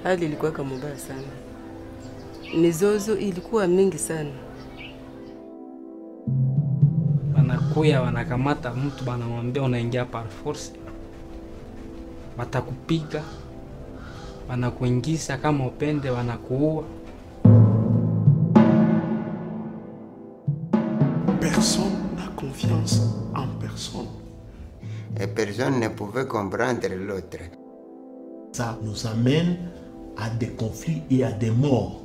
hali ilikuwa kama mbaya sana. Mizozo ilikuwa mingi sana. Wanakuya wanakamata mtu wanamwambia unaingia par force. Watakupiga, wanakuingiza kama upende, wanakuua. Personne n'a confiance en personne. Et personne ne pouvait comprendre l'autre. Ça nous amène à des conflits et à des morts.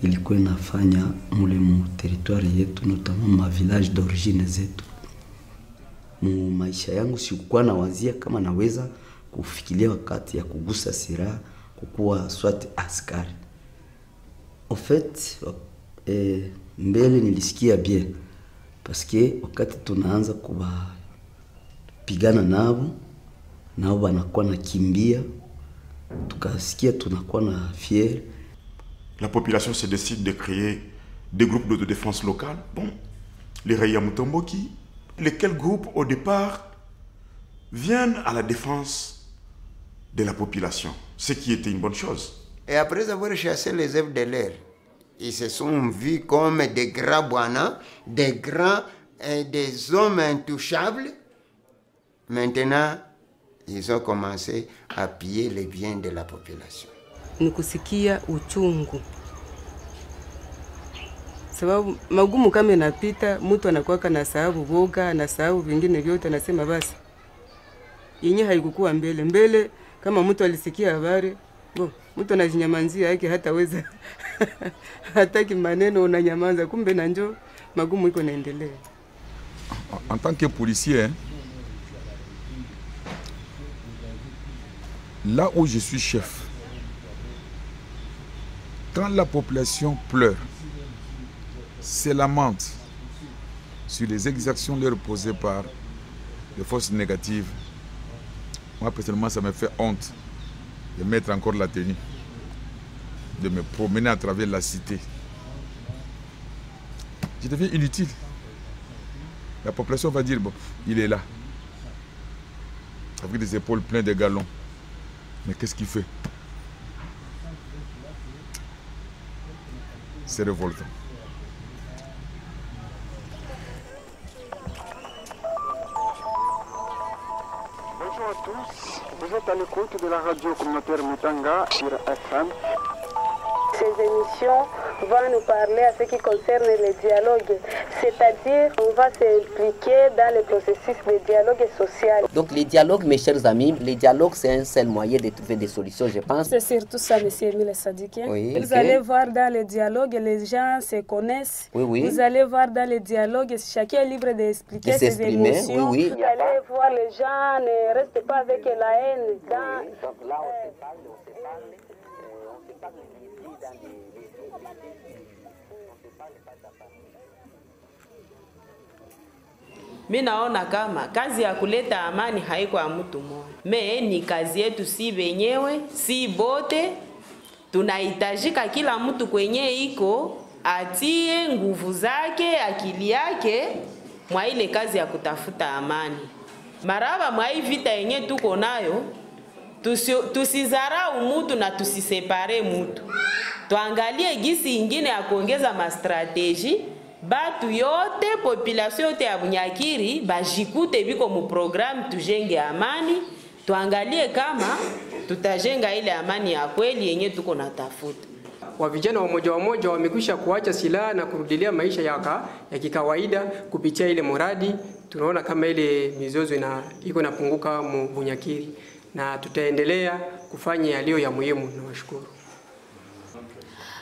Ilikuwa inafanya mule mu territoire yetu, notamment ma village d'origine zetu. Mu maisha yangu sikuwa na wazia kama naweza kufikiria wakati ya kugusa silaha kukuwa swati askari. En fait, mbele nilisikia bien parce que wakati tunaanza kupigana nao wanakuwa nakimbia, tukasikia tunakuwa na fier. La population se décide de créer des groupes d'autodéfense locale. Bon, les Raya Mutomboki, lesquels groupes au départ viennent à la défense de la population, ce qui était une bonne chose. Et après avoir chassé les œufs de l'air, ils se sont vus comme des grands bouana, des hommes intouchables. Maintenant, ils ont commencé à piller les biens de la population. Nikusikia uchungu. Sababu magumu kama inapita, mtu anakuwa na sababu boga na sababu vingine vyote, anasema basi yenye haikukuwa mbele kama mtu alisikia habari, mtu anajinyamanzia yake hataweza hataki maneno, unanyamaza, kumbe na njoo magumu iko naendelea. En tant que policier, là où je suis chef, quand la population pleure, se lamente sur les exactions leur posées par les forces négatives, moi personnellement ça me fait honte de mettre encore la tenue, de me promener à travers la cité. Je deviens inutile. La population va dire, bon, il est là, avec des épaules pleines de galons. Mais qu'est-ce qu'il fait? C'est révoltant. Bonjour à tous, vous êtes à l'écoute de la radio communautaire Mutanga sur FM. Ces émissions vont nous parler à ce qui concerne le dialogue, c'est-à-dire on va s'impliquer dans le processus de dialogue social. Donc les dialogues, mes chers amis, les dialogues c'est un seul moyen de trouver des solutions, je pense. C'est surtout ça, M. Emile Sadikien. Oui. Vous allez voir dans le dialogue, les gens se connaissent. Oui, oui. Vous allez voir dans le dialogue, chacun est libre d'expliquer ses émotions. Oui, oui. Vous allez voir, les gens ne restent pas avec la haine. Donc là, on se parle, Mimi naona kama kazi ya kuleta amani haiko ya mtu mmoja. Ni kazi yetu si wenyewe, si bote. Tunahitajika kila mtu kwenye iko atie nguvu zake, akili yake mwa ile kazi ya kutafuta amani. Maraba mwa hii vita yenye tuko nayo, tusizarau mtu na tusisepare mtu. Tuangalie gisi ingine ya kuongeza mastrateji, batu yote, population yote ya Bunyakiri, bajikute biko mu programu tujenge amani, tuangalie kama tutajenga ile amani ya kweli yenye tuko natafuta. wa vijana wamoja wamekwisha kuacha silaha na kurudilia maisha ya kikawaida kupitia ile mradi. Tunaona kama ile mizozo iko napunguka Bunyakiri, na tutaendelea kufanya yaliyo ya muhimu. Nawashukuru.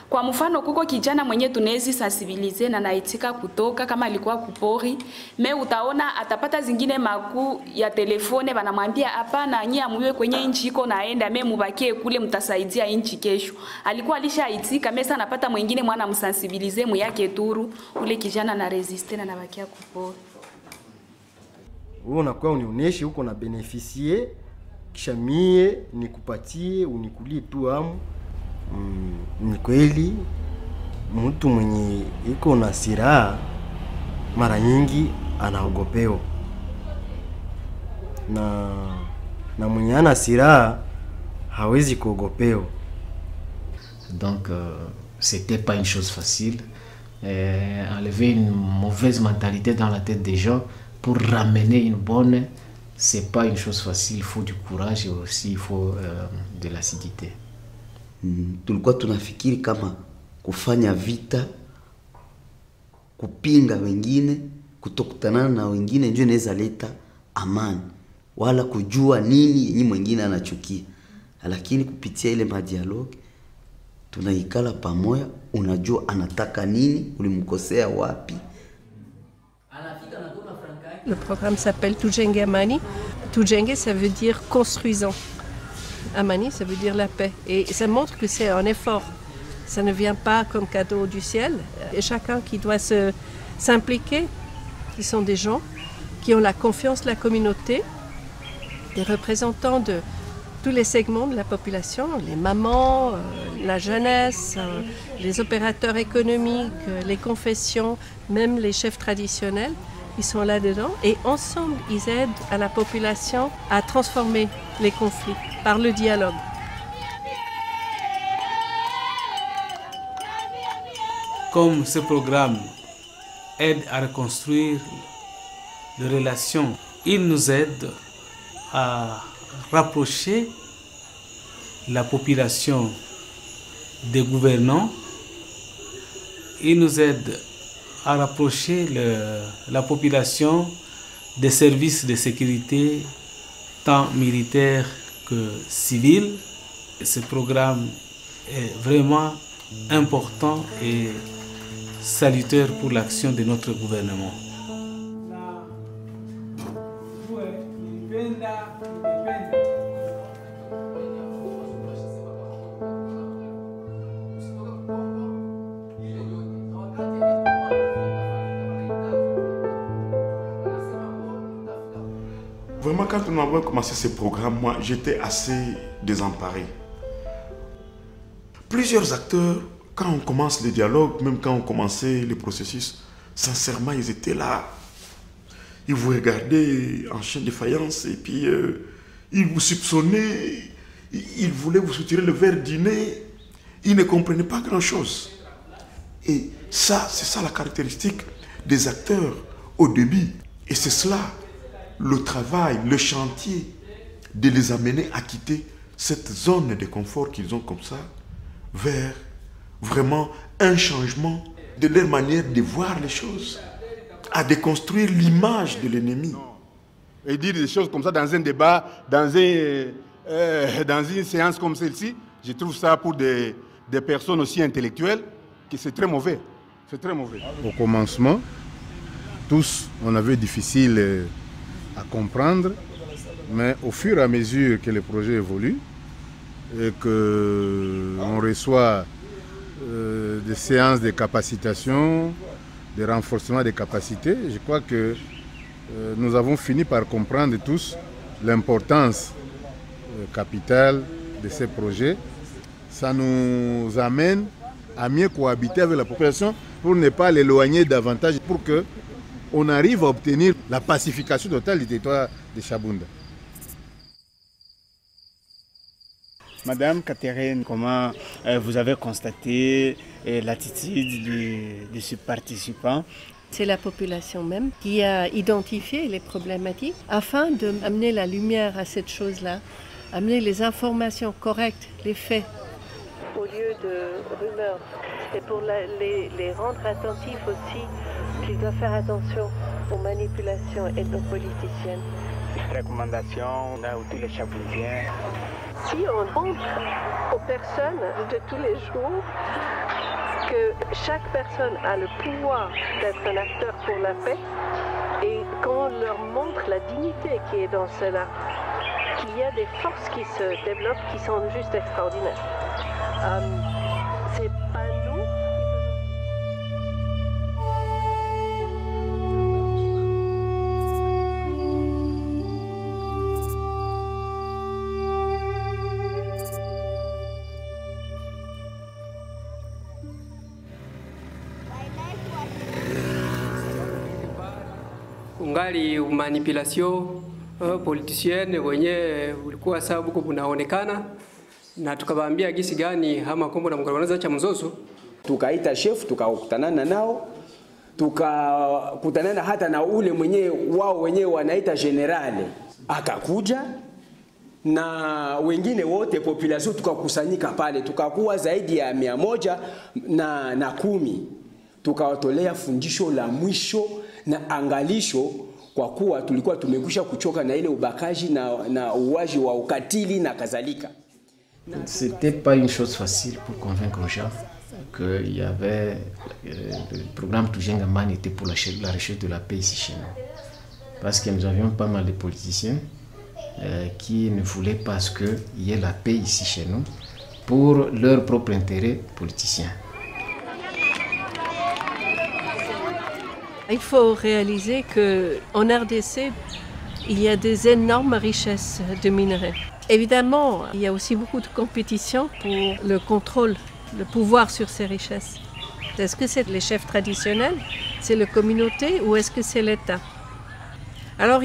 Kwa mfano kuko kijana mwenye tunezi sensibilize na naitika kutoka kama alikuwa kupori, me utaona atapata zingine makuu ya telefone banamwambia hapana, nyie amuiwe kwenye nchi iko naenda, me mubakie kule mtasaidia nchi kesho. Alikuwa alishaitika, mesa anapata mwingine mwana msensibilize muyake turu, ule kijana na resiste na nabakia kupori. Wewe unakuwa unionyeshe huko na beneficie, kisha mie nikupatie unikulie tu amu. Ni kweli mtu mwenye iko na silaha mara nyingi anaogopewa, na mwenye ana silaha hawezi kuogopewa. Donc c'était pas une chose facile. Enlever une mauvaise mentalité dans la tête des gens pour ramener une bonne, c'est pas une chose facile. Il faut du courage et aussi il faut de l'acidité. Tulikuwa tunafikiri kama kufanya vita, kupinga wengine, kutokutana na wengine ndio inaweza leta amani, wala kujua nini yenye mwingine anachukia. Lakini kupitia ile madialogue tunaikala pamoja, unajua anataka nini, ulimkosea wapi. Le programme s'appelle Tujenge Amani. Tujenge, ça veut dire construisant. Amani, ça veut dire la paix. Et ça montre que c'est un effort. Ça ne vient pas comme cadeau du ciel. Et chacun qui doit s'impliquer, ce sont des gens qui ont la confiance de la communauté, des représentants de tous les segments de la population, les mamans, la jeunesse, les opérateurs économiques, les confessions, même les chefs traditionnels. Ils sont là-dedans et ensemble, ils aident à la population à transformer les conflits par le dialogue. Comme ce programme aide à reconstruire les relations, il nous aide à rapprocher la population des gouvernants, il nous aide à rapprocher la population des services de sécurité, tant militaires que civils. Ce programme est vraiment important et salutaire pour l'action de notre gouvernement. Vraiment, quand on a commencé ce programme, moi, j'étais assez désemparé. Plusieurs acteurs, quand on commence le dialogue, même quand on commençait le processus, sincèrement, ils étaient là. Ils vous regardaient en chien de faïence et puis ils vous soupçonnaient, ils voulaient vous soutirer le verre du nez. Ils ne comprenaient pas grand-chose. Et ça, c'est ça la caractéristique des acteurs au début. Et c'est cela, le travail, le chantier, de les amener à quitter cette zone de confort qu'ils ont comme ça, vers vraiment un changement de leur manière de voir les choses, à déconstruire l'image de l'ennemi. Et dire des choses comme ça dans un débat, dans une séance comme celle-ci, je trouve ça pour des personnes aussi intellectuelles, que c'est très mauvais. C'est très mauvais. Au commencement, tous, on avait difficile à comprendre, mais au fur et à mesure que le projet évolue et qu'on reçoit des séances de capacitation, de renforcement des capacités, je crois que nous avons fini par comprendre tous l'importance capitale de ces projets. Ça nous amène à mieux cohabiter avec la population pour ne pas l'éloigner davantage, pour qu'on arrive à obtenir la pacification totale du territoire de Chabunda. Madame Catherine, comment vous avez constaté l'attitude de ce participant? C'est la population même qui a identifié les problématiques afin d'amener la lumière à cette chose-là, amener les informations correctes, les faits. au lieu de rumeurs. Et pour les rendre attentifs aussi, qu'ils doivent faire attention aux manipulations ethnopoliticiennes. Recommandations, on a aussi les Chablisiens. Si on montre aux personnes de tous les jours que chaque personne a le pouvoir d'être un acteur pour la paix, et qu'on leur montre la dignité qui est dans cela, qu'il y a des forces qui se développent qui sont juste extraordinaires. C'est pas nous. Ungali manipulation politicienne wenye ulikuwa sababu kunaonekana, na tukawaambia gisi gani ama kombo na mkutano cha mzozo. Tukaita chef, tukakutanana nao, tukakutanana hata na ule mwenye wao wenyewe wanaita generale akakuja, na wengine wote population tukakusanyika pale, tukakuwa zaidi ya 110, tukawatolea fundisho la mwisho na angalisho, kwa kuwa tulikuwa tumekwisha kuchoka na ile ubakaji na uwaji wa ukatili na kadhalika. C'était pas une chose facile pour convaincre aux gens qu'il y avait le programme Tujenga Amani était pour la recherche de la paix ici chez nous. Parce que nous avions pas mal de politiciens qui ne voulaient pas qu'il y ait la paix ici chez nous pour leur propre intérêt politicien. Il faut réaliser qu'en RDC, il y a des énormes richesses de minerais. Évidemment, il y a aussi beaucoup de compétition pour le contrôle, le pouvoir sur ces richesses. Est-ce que c'est les chefs traditionnels, c'est la communauté ou est-ce que c'est l'État? Alors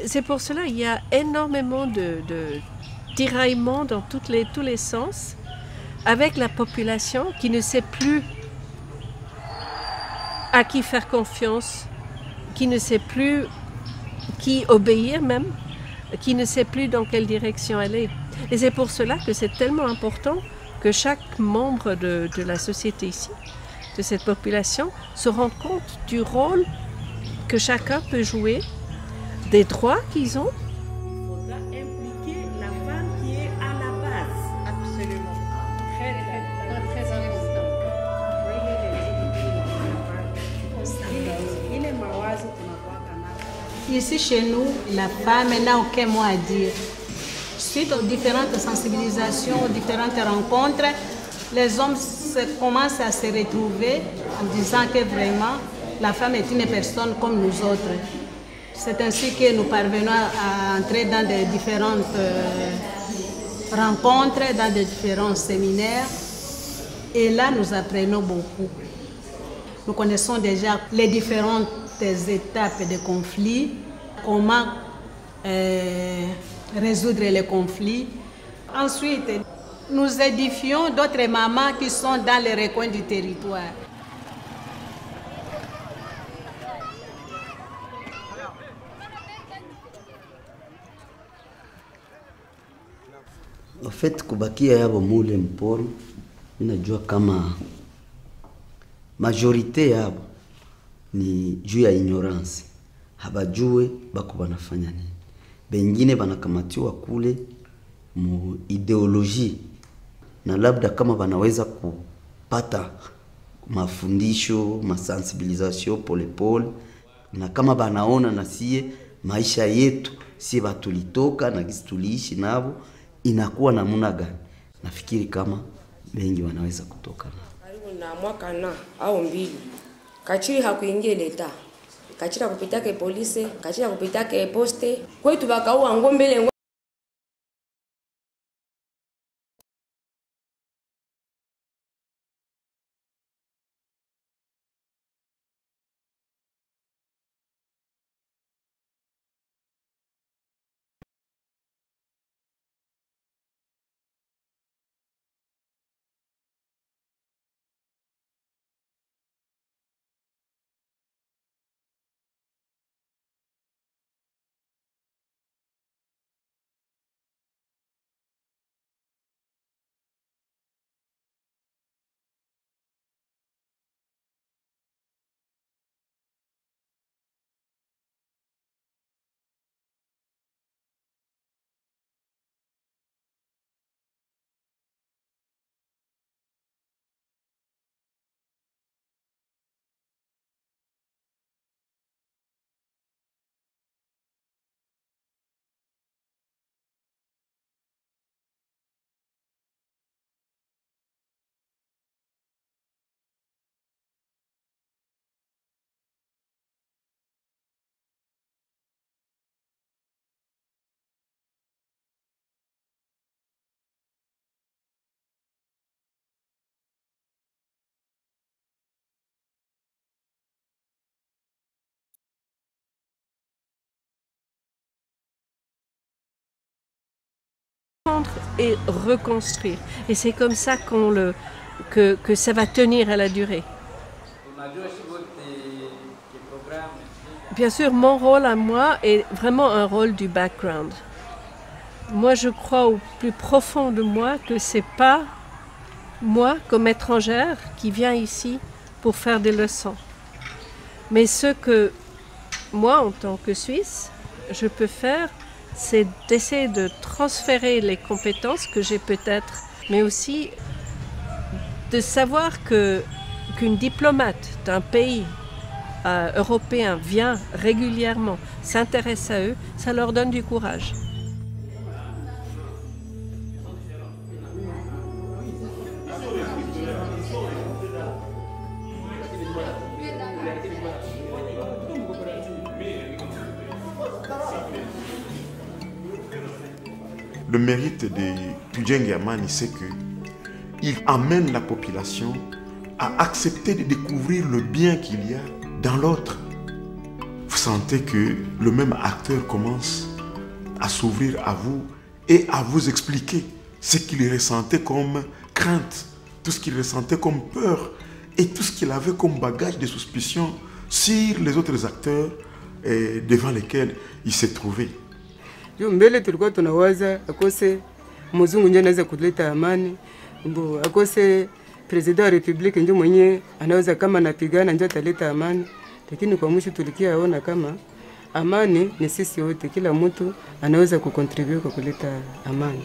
c'est pour cela qu'il y a énormément de tiraillements dans tous les sens, avec la population qui ne sait plus à qui faire confiance, qui ne sait plus qui obéir même, qui ne sait plus dans quelle direction aller. Et c'est pour cela que c'est tellement important que chaque membre de la société ici, de cette population, se rende compte du rôle que chacun peut jouer, des droits qu'ils ont. Il faudra impliquer la femme qui est à la base. Absolument. Très important. Ici chez nous, la femme n'a aucun mot à dire. Suite aux différentes sensibilisations, aux différentes rencontres, les hommes commencent à se retrouver en disant que vraiment la femme est une personne comme nous autres. C'est ainsi que nous parvenons à entrer dans des différentes rencontres, dans des différents séminaires. Et là, nous apprenons beaucoup. Nous connaissons déjà les différentes étapes de conflits, comment résoudre les conflits. Ensuite, nous édifions d'autres mamans qui sont dans les recoins du territoire. En fait, kubakia yabo mule mpori, ninajua kama majorite yabo ni juu ya ignorance. Habajue bako banafanya nini. Bengine banakamatiwa kule mu ideoloji, na labda kama banaweza kupata mafundisho, masensibilisation polepole, na kama banaona na sie maisha yetu sie batulitoka na gisi tuliishi nabo inakuwa namuna gani, nafikiri kama wengi wanaweza kutoka na karibu na mwaka na au mbili kachiri hakuingia leta kachira kupita ke polisi kachira kupita ke poste kwetu bakaua ngombe et reconstruire. Et c'est comme ça que ça va tenir à la durée. Bien sûr, mon rôle à moi est vraiment un rôle du background. Moi, je crois au plus profond de moi que c'est pas moi, comme étrangère, qui vient ici pour faire des leçons. Mais ce que moi, en tant que Suisse, je peux faire, c'est d'essayer de transférer les compétences que j'ai peut-être, mais aussi de savoir qu'une diplomate d'un pays européen vient régulièrement, s'intéresse à eux, ça leur donne du courage. Le mérite de Tudjenge Amani, c'est qu'il amène la population à accepter de découvrir le bien qu'il y a dans l'autre. Vous sentez que le même acteur commence à s'ouvrir à vous et à vous expliquer ce qu'il ressentait comme crainte, tout ce qu'il ressentait comme peur et tout ce qu'il avait comme bagage de suspicion sur les autres acteurs devant lesquels il s'est trouvé. Mbele tulikuwa tunawaza akose mzungu ndio anaweza kuleta amani, akose president wa republiki ndio mwenye anaweza kama anapigana ndio ataleta amani, lakini kwa mwisho tulikiaona kama amani ni sisi wote, kila mtu anaweza kucontribute kwa kuleta amani.